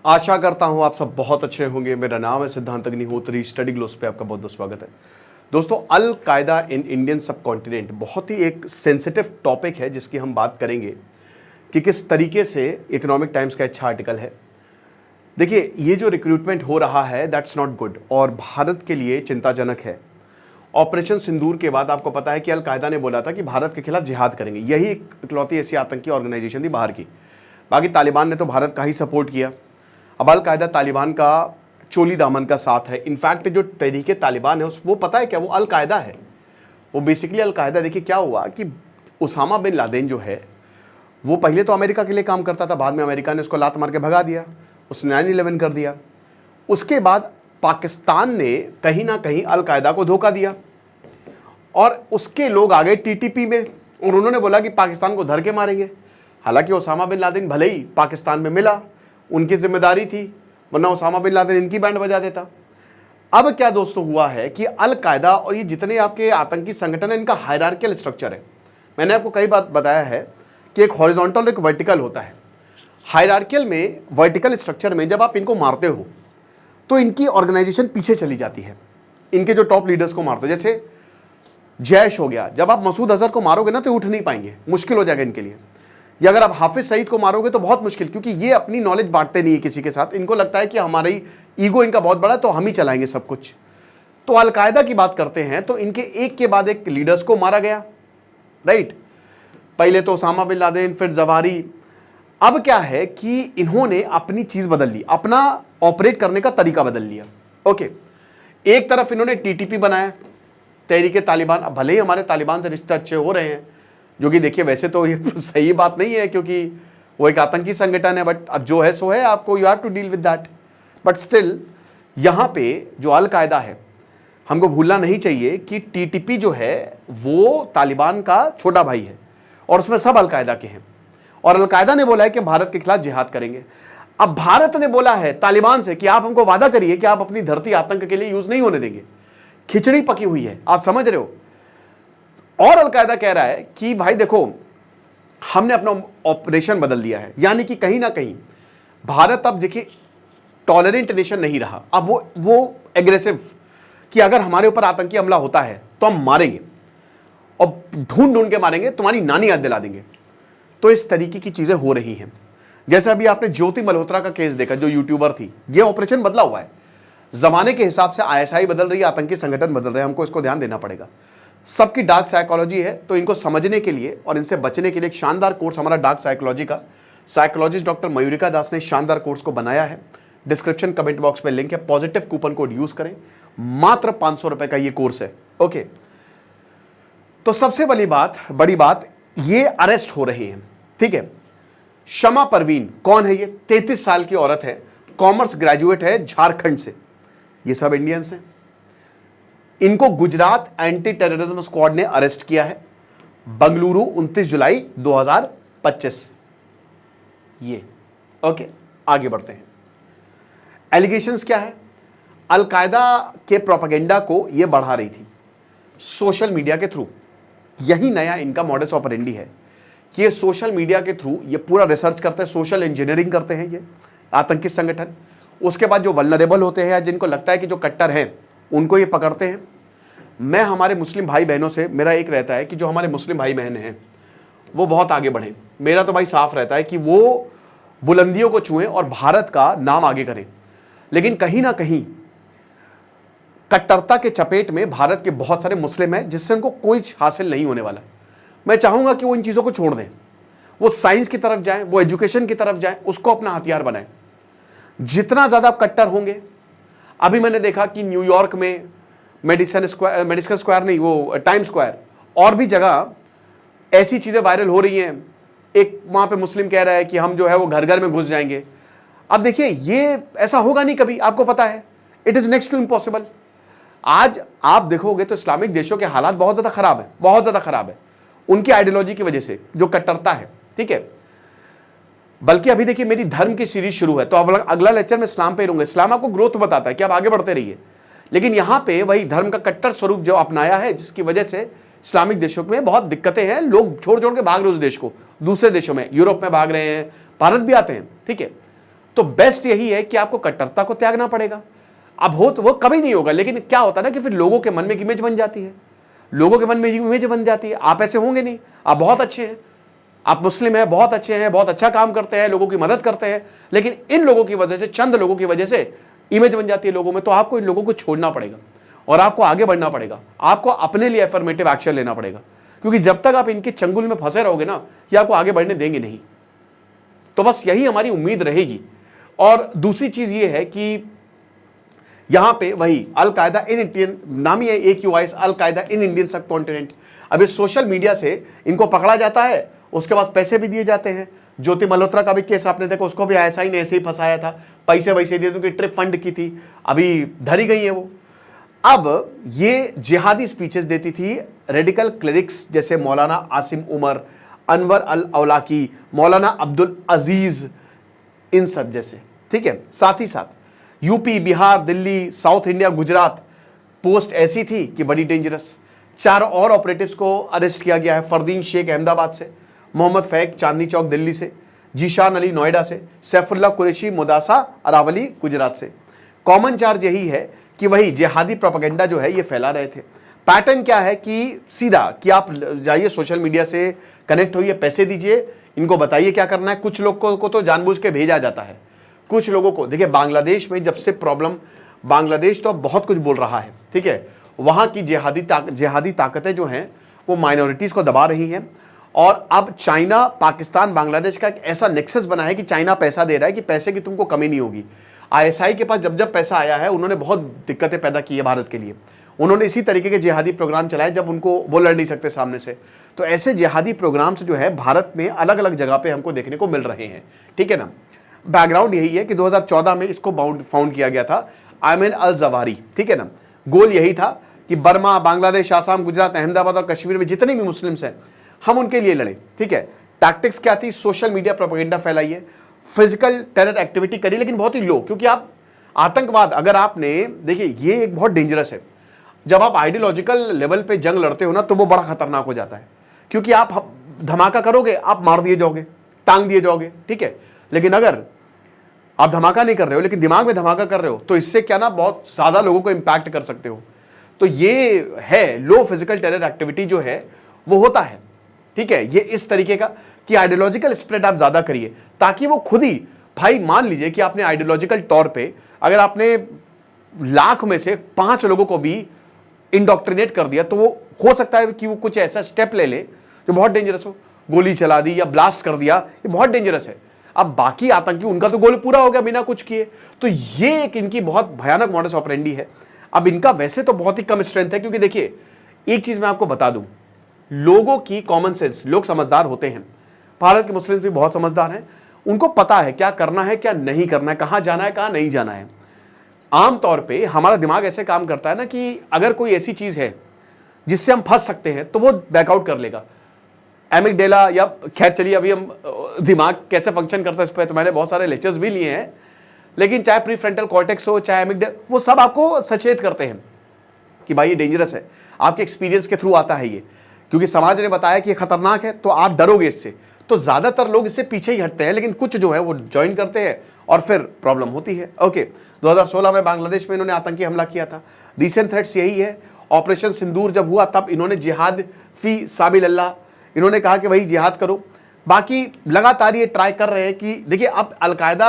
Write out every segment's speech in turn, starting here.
आशा करता हूं आप सब बहुत अच्छे होंगे। मेरा नाम है सिद्धांत अग्निहोत्री। स्टडी ग्लोस पे आपका बहुत बहुत स्वागत है। दोस्तों, अल कायदा इन इंडियन सब कॉन्टिनेंट बहुत ही एक सेंसिटिव टॉपिक है जिसकी हम बात करेंगे कि किस तरीके से इकोनॉमिक टाइम्स का अच्छा आर्टिकल है। देखिए, ये जो रिक्रूटमेंट हो रहा है दैट्स नॉट गुड और भारत के लिए चिंताजनक है। ऑपरेशन सिंदूर के बाद आपको पता है कि अल कायदा ने बोला था कि भारत के खिलाफ जिहाद करेंगे। यही एक इकलौती ऐसी आतंकी ऑर्गेनाइजेशन थी बाहर की। बाकी तालिबान ने तो भारत का ही सपोर्ट किया। अब अल कायदा तालिबान का चोली दामन का साथ है। इनफैक्ट जो तहरीके तालिबान है वो पता है क्या, वो अल कायदा है। वो बेसिकली अल कायदा। देखिए क्या हुआ कि उसामा बिन लादेन जो है वो पहले तो अमेरिका के लिए काम करता था, बाद में अमेरिका ने उसको लात मार के भगा दिया, उसने 9/11 कर दिया। उसके बाद पाकिस्तान ने कहीं ना कहीं अल कायदा को धोखा दिया और उसके लोग आ गए टीटीपी में और उन्होंने बोला कि पाकिस्तान को धर के मारेंगे। हालांकि उसामा बिन लादेन भले ही पाकिस्तान में मिला, उनकी जिम्मेदारी थी, वरना उसामा बिन लादेन इनकी बैंड बजा देता। अब क्या दोस्तों हुआ है कि अल कायदा और ये जितने आपके आतंकी संगठन है इनका हायरार्कियल स्ट्रक्चर है। मैंने आपको कई बार बताया है कि एक हॉरिजॉन्टल और एक वर्टिकल होता है। हायरार्कियल में, वर्टिकल स्ट्रक्चर में जब आप इनको मारते हो तो इनकी ऑर्गेनाइजेशन पीछे चली जाती है। इनके जो टॉप लीडर्स को मारते हो, जैसे जैश हो गया, जब आप मसूद अजहर को मारोगे ना तो उठ नहीं पाएंगे, मुश्किल हो जाएगा इनके लिए। या अगर आप हाफिज सईद को मारोगे तो बहुत मुश्किल, क्योंकि ये अपनी नॉलेज बांटते नहीं है किसी के साथ। इनको लगता है कि हमारी ईगो इनका बहुत बड़ा है तो हम ही चलाएंगे सब कुछ। तो अल कायदा की बात करते हैं तो इनके एक के बाद एक लीडर्स को मारा गया, राइट। पहले तो उसामा बिन लादेन, फिर जवारी। अब क्या है कि इन्होंने अपनी चीज बदल ली, अपना ऑपरेट करने का तरीका बदल लिया। ओके, एक तरफ इन्होंने टीटीपी बनाया, तहरीके तालिबान। अब भले ही हमारे तालिबान से रिश्ते अच्छे हो रहे हैं, जो कि देखिए वैसे तो ये सही बात नहीं है क्योंकि वो एक आतंकी संगठन है, बट अब जो है सो है, आपको you have to deal with that. But still यहां पे जो अल कायदा है, हमको भूलना नहीं चाहिए कि टीटीपी जो है वो तालिबान का छोटा भाई है और उसमें सब अल कायदा के हैं। और अल कायदा ने बोला है कि भारत के खिलाफ जिहाद करेंगे। अब भारत ने बोला है तालिबान से कि आप हमको वादा करिए कि आप अपनी धरती आतंक के लिए यूज नहीं होने देंगे। खिचड़ी पकी हुई है, आप समझ रहे हो। और अल कायदा कह रहा है कि भाई देखो, हमने अपना ऑपरेशन बदल दिया है, यानी कि कहीं ना कहीं भारत अब देखिए टॉलरेंट नेशन नहीं रहा। अब वो एग्रेसिव कि अगर हमारे ऊपर आतंकी हमला होता है तो हम मारेंगे और ढूंढ ढूंढ के मारेंगे, तुम्हारी नानी याद दिला देंगे। तो इस तरीके की चीजें हो रही हैं। जैसे अभी आपने ज्योति मल्होत्रा का केस देखा, जो यूट्यूबर थी। ये ऑपरेशन बदला हुआ है, जमाने के हिसाब से आईएसआई बदल रही है, आतंकी संगठन बदल रहे हैं, हमको इसको ध्यान देना पड़ेगा। सबकी डार्क साइकोलॉजी है, तो इनको समझने के लिए और इनसे बचने के लिए एक शानदार कोर्स हमारा डार्क साइकोलॉजी का, साइकोलॉजिस्ट डॉक्टर मयूरिका दास ने शानदार कोर्स को बनाया है। डिस्क्रिप्शन कमेंट बॉक्स में लिंक है, पॉजिटिव कूपन कोड यूज करें, मात्र 500 रुपए का ये कोर्स है। ओके, तो सबसे बड़ी बात ये अरेस्ट हो रहे हैं, ठीक है। शमा परवीन कौन है ये? 33 साल की औरत है, कॉमर्स ग्रेजुएट है, झारखंड से। ये सब इंडियंस हैं। इनको गुजरात एंटी टेररिज्म स्क्वाड ने अरेस्ट किया है, बंगलुरु, 29 जुलाई 2025। ये ओके, आगे बढ़ते हैं। एलिगेशंस क्या है? अल कायदा के प्रोपेगेंडा को ये बढ़ा रही थी सोशल मीडिया के थ्रू। यही नया इनका मॉडस ऑपरेंडी है कि ये सोशल मीडिया के थ्रू ये पूरा रिसर्च करते हैं, सोशल इंजीनियरिंग करते हैं ये आतंकी संगठन। उसके बाद जो वल्नरेबल होते हैं या जिनको लगता है कि जो कट्टर हैं उनको ये पकड़ते हैं। मैं हमारे मुस्लिम भाई बहनों से मेरा एक रहता है कि जो हमारे मुस्लिम भाई बहन हैं वो बहुत आगे बढ़ें। मेरा तो भाई साफ रहता है कि वो बुलंदियों को छुएं और भारत का नाम आगे करें। लेकिन कहीं ना कहीं कट्टरता के चपेट में भारत के बहुत सारे मुस्लिम हैं जिससे उनको कोई हासिल नहीं होने वाला। मैं चाहूंगा कि वो इन चीज़ों को छोड़ दें, वो साइंस की तरफ जाएं, वो एजुकेशन की तरफ जाएं, उसको अपना हथियार बनाएं। जितना ज़्यादा आप कट्टर होंगे, अभी मैंने देखा कि न्यूयॉर्क में मेडिसन स्क्वायर नहीं, वो टाइम स्क्वायर और भी जगह ऐसी चीज़ें वायरल हो रही हैं। एक वहाँ पे मुस्लिम कह रहा है कि हम जो है वो घर घर में घुस जाएंगे। अब देखिए, ये ऐसा होगा नहीं कभी, आपको पता है, it is next to impossible. आज आप देखोगे तो इस्लामिक देशों के हालात बहुत ज़्यादा खराब है, बहुत ज़्यादा खराब है, उनकी आइडियोलॉजी की वजह से, जो कट्टरता है, ठीक है। बल्कि अभी देखिए मेरी धर्म की सीरीज शुरू है, तो अब अगला लेक्चर में इस्लाम पे रहूंगा। इस्लाम आपको ग्रोथ बताता है कि आप आगे बढ़ते रहिए, लेकिन यहां पे वही धर्म का कट्टर स्वरूप जो अपनाया है, जिसकी वजह से इस्लामिक देशों में बहुत दिक्कतें हैं। लोग छोड़ छोड़ के भाग रहे हैं उस देश को, दूसरे देशों में, यूरोप में भाग रहे हैं, भारत भी आते हैं, ठीक है। तो बेस्ट यही है कि आपको कट्टरता को त्यागना पड़ेगा। अब हो तो वो कभी नहीं होगा, लेकिन क्या होता है ना कि फिर लोगों के मन में एक इमेज बन जाती है, लोगों के मन में इमेज बन जाती है, आप ऐसे होंगे नहीं, आप बहुत अच्छे हैं, आप मुस्लिम हैं, बहुत अच्छे हैं, बहुत अच्छा काम करते हैं, लोगों की मदद करते हैं, लेकिन इन लोगों की वजह से, चंद लोगों की वजह से इमेज बन जाती है लोगों में। तो आपको इन लोगों को छोड़ना पड़ेगा और आपको आगे बढ़ना पड़ेगा, आपको अपने लिए एफर्मेटिव एक्शन लेना पड़ेगा, क्योंकि जब तक आप इनके चंगुल में फंसे रहोगे ना, ये आपको आगे बढ़ने देंगे नहीं। तो बस यही हमारी उम्मीद रहेगी। और दूसरी चीज ये है कि यहां पे वही अल कायदा इन इंडियन, नाम ही है AQIS, अल कायदा इन इंडियन सब कॉन्टिनेंट। अब इस सोशल मीडिया से इनको पकड़ा जाता है, उसके बाद पैसे भी दिए जाते हैं। ज्योति मल्होत्रा का भी केस आपने देखा, उसको भी ISI ने ऐसे ही फंसाया था, पैसे वैसे दिए, उनकी ट्रिप फंड की थी, अभी धरी गई है वो। अब ये जिहादी स्पीचेस देती थी रेडिकल क्लिनिक्स जैसे मौलाना आसिम उमर, अनवर अल अवलाकी, मौलाना अब्दुल अजीज, इन सब जैसे, ठीक है। साथ ही साथ UP, Bihar, Delhi, south India, Gujarat, post ऐसी थी कि बड़ी डेंजरस। 4 और ऑपरेटिव्स को अरेस्ट किया गया है, फरदीन शेख अहमदाबाद से, मोहम्मद फैक चांदनी चौक दिल्ली से, जीशान अली नोएडा से, सैफुल्ला कुरैशी मुदासा अरावली गुजरात से। कॉमन चार्ज यही है कि वही जिहादी प्रोपेगेंडा जो है ये फैला रहे थे। पैटर्न क्या है कि सीधा कि आप जाइए सोशल मीडिया से कनेक्ट होइए, पैसे दीजिए, इनको बताइए क्या करना है। कुछ लोग को तो जानबूझ के भेजा जाता है, कुछ लोगों को। देखिए बांग्लादेश में जब से प्रॉब्लम, बांग्लादेश तो अब बहुत कुछ बोल रहा है, ठीक है, वहां की जिहादी ताकतें जो हैं वो माइनॉरिटीज को दबा रही हैं। और अब चाइना, पाकिस्तान, बांग्लादेश का एक ऐसा नेक्सस बना है कि चाइना पैसा दे रहा है कि पैसे की तुमको कमी नहीं होगी। ISI के पास जब जब पैसा आया है, उन्होंने बहुत दिक्कतें पैदा की है भारत के लिए। उन्होंने इसी तरीके के जिहादी प्रोग्राम चलाए जब उनको वो लड़ नहीं सकते सामने से। तो ऐसे जिहादी प्रोग्राम्स जो है भारत में अलग अलग जगह पे हमको देखने को मिल रहे हैं, ठीक है ना। बैकग्राउंड यही है कि 2014 में इसको फाउंड किया गया था, आयमन अल जवाहिरी, ठीक है ना। गोल यही था कि बर्मा, बांग्लादेश, आसाम, गुजरात, अहमदाबाद और कश्मीर में जितने भी मुस्लिम्स हैं हम उनके लिए लड़े, ठीक है। टैक्टिक्स क्या थी? सोशल मीडिया प्रोपेगेंडा फैलाइए, फिजिकल टेरर एक्टिविटी करिए, लेकिन बहुत ही लो, क्योंकि आप आतंकवाद, अगर आपने, देखिए ये एक बहुत डेंजरस है, जब आप आइडियोलॉजिकल लेवल पे जंग लड़ते हो ना तो वो बड़ा खतरनाक हो जाता है, क्योंकि आप धमाका करोगे, आप मार दिए जाओगे, टांग दिए जाओगे, ठीक है। लेकिन अगर आप धमाका नहीं कर रहे हो लेकिन दिमाग में धमाका कर रहे हो, तो इससे क्या ना बहुत ज्यादा लोगों को इंपैक्ट कर सकते हो। तो ये है लो फिजिकल टेरर एक्टिविटी जो है वो होता है, ठीक है। ये इस तरीके का कि आइडियोलॉजिकल स्प्रेड आप ज्यादा करिए, ताकि वो खुद ही, भाई मान लीजिए कि आपने आइडियोलॉजिकल तौर पे अगर आपने लाख में से 5 लोगों को भी इंडोक्ट्रिनेट कर दिया, तो वो हो सकता है कि वो कुछ ऐसा स्टेप ले ले जो बहुत डेंजरस हो, गोली चला दी या ब्लास्ट कर दिया, ये बहुत डेंजरस है। अब बाकी आतंकी, उनका तो गोल पूरा हो गया बिना कुछ किए। तो ये एक इनकी बहुत भयानक मॉडस ऑपरेंडी है। अब इनका वैसे तो बहुत ही कम स्ट्रेंथ है, क्योंकि देखिए एक चीज मैं आपको बता दूं, लोगों की कॉमन सेंस, लोग समझदार होते हैं, भारत के मुस्लिम भी बहुत समझदार हैं, उनको पता है क्या करना है क्या नहीं करना है, कहां जाना है कहां नहीं जाना है। आमतौर पे हमारा दिमाग ऐसे काम करता है ना कि अगर कोई ऐसी चीज है जिससे हम फंस सकते हैं तो वो बैकआउट कर लेगा। एमिगडेला, या खैर चलिए अभी हम दिमाग कैसे फंक्शन करता है इस पर तो मैंने बहुत सारे लेक्चर्स भी लिए हैं, लेकिन चाहे प्रीफ्रंटल कॉर्टेक्स हो, चाहे एमिगडेला, वो सब आपको सचेत करते हैं कि भाई ये डेंजरस है। आपके एक्सपीरियंस के थ्रू आता है ये, क्योंकि समाज ने बताया कि ये खतरनाक है, तो आप डरोगे इससे, तो ज्यादातर लोग इससे पीछे ही हटते हैं, लेकिन कुछ जो है वो ज्वाइन करते हैं और फिर प्रॉब्लम होती है। ओके, 2016 में बांग्लादेश में इन्होंने आतंकी हमला किया था। रिसेंट थ्रेट्स यही है, ऑपरेशन सिंदूर जब हुआ तब इन्होंने जिहाद फी साबिल अल्लाह, इन्होंने कहा कि भाई जिहाद करो। बाकी लगातार ये ट्राई कर रहे हैं कि देखिए अब अलकायदा,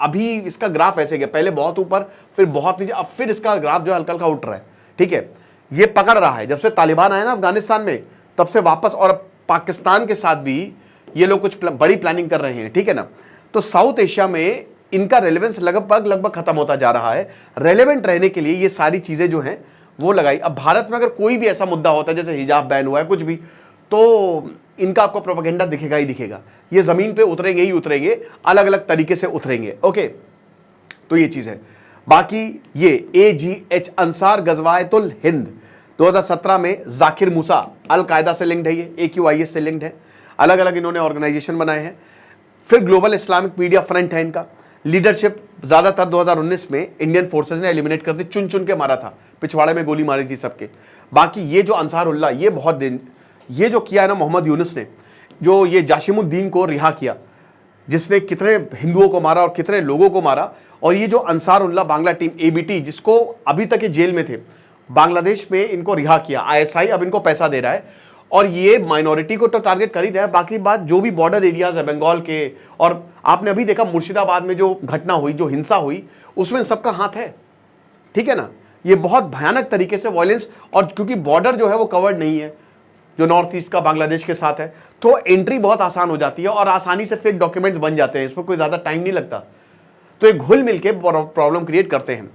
अभी इसका ग्राफ ऐसे गया, पहले बहुत ऊपर फिर बहुत नीचे, अब फिर इसका ग्राफ जो हल्का हल्का उठ रहा है, ठीक है। ये पकड़ रहा है, जब से तालिबान आए ना अफगानिस्तान में तब से वापस, और पाकिस्तान के साथ भी ये लोग कुछ बड़ी प्लानिंग कर रहे हैं, ठीक है ना। तो साउथ एशिया में इनका रेलेवेंस लगभग खत्म होता जा रहा है। रेलेवेंट रहने के लिए ये सारी चीजें जो हैं वो लगाई। अब भारत में अगर कोई भी ऐसा मुद्दा होता है जैसे हिजाब बैन हुआ है कुछ भी, तो इनका आपको प्रोपेगेंडा दिखेगा ही दिखेगा। ये जमीन पे उतरेंगे ही उतरेंगे, अलग अलग तरीके से उतरेंगे। ओके, तो ये चीज है। बाकी ये AGH अंसार गजवायतुल हिंद 2017 में जाकिर मूसा अल कायदा से लिंक्ड है, ये AQIS से लिंक्ड है, अलग अलग इन्होंने ऑर्गेनाइजेशन बनाए हैं। फिर ग्लोबल इस्लामिक मीडिया फ्रंट है इनका। लीडरशिप ज्यादातर 2019 में इंडियन फोर्सेस ने एलिमिनेट कर दी, चुन चुन के मारा था, पिछवाड़े में गोली मारी थी सबके। बाकी ये जो अंसारुल्लाह, ये बहुत दिन, ये जो किया है ना मोहम्मद यूनुस ने, जो ये जाशिमुद्दीन को रिहा किया, जिसने कितने हिंदुओं को मारा और कितने लोगों को मारा। और ये जो अंसारुल्लाह बांग्ला टीम एबीटी, जिसको अभी तक ये जेल में थे, बांग्लादेश में इनको रिहा किया, आईएसआई अब इनको पैसा दे रहा है। और ये माइनॉरिटी को तो टारगेट कर ही रहा है, बाकी बात जो भी बॉर्डर एरियाज है बंगाल के, और आपने अभी देखा मुर्शिदाबाद में जो घटना हुई, जो हिंसा हुई, उसमें सबका हाथ है, ठीक है ना। ये बहुत भयानक तरीके से वायलेंस, और क्योंकि बॉर्डर जो है वो कवर्ड नहीं है, जो नॉर्थ ईस्ट का बांग्लादेश के साथ है, तो एंट्री बहुत आसान हो जाती है और आसानी से फेक डॉक्यूमेंट्स बन जाते हैं, इसमें कोई ज्यादा टाइम नहीं लगता। तो एक घुल मिल के प्रॉब्लम क्रिएट करते हैं।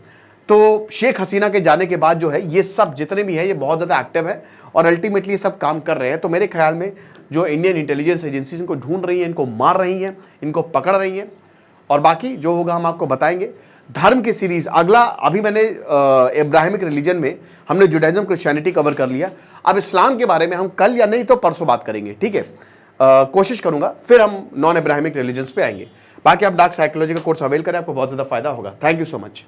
तो शेख हसीना के जाने के बाद जो है ये सब जितने भी है ये बहुत ज़्यादा एक्टिव है और अल्टीमेटली ये सब काम कर रहे हैं। तो मेरे ख्याल में जो इंडियन इंटेलिजेंस एजेंसीज इनको ढूंढ रही हैं, इनको मार रही हैं, इनको पकड़ रही हैं, और बाकी जो होगा हम आपको बताएंगे। धर्म की सीरीज अगला, अभी मैंने इब्राहिमिक रिलीजन में हमने जुडाइज्म क्रिश्चियनिटी कवर कर लिया, अब इस्लाम के बारे में हम कल या नहीं तो परसों बात करेंगे, ठीक है। कोशिश करूंगा, फिर हम नॉन इब्राहिमिक रिलीजन्स पे आएंगे। बाकी आप डार्क साइकोलॉजी का कोर्स अवेल करें, आपको बहुत ज़्यादा फायदा होगा। Thank you so much.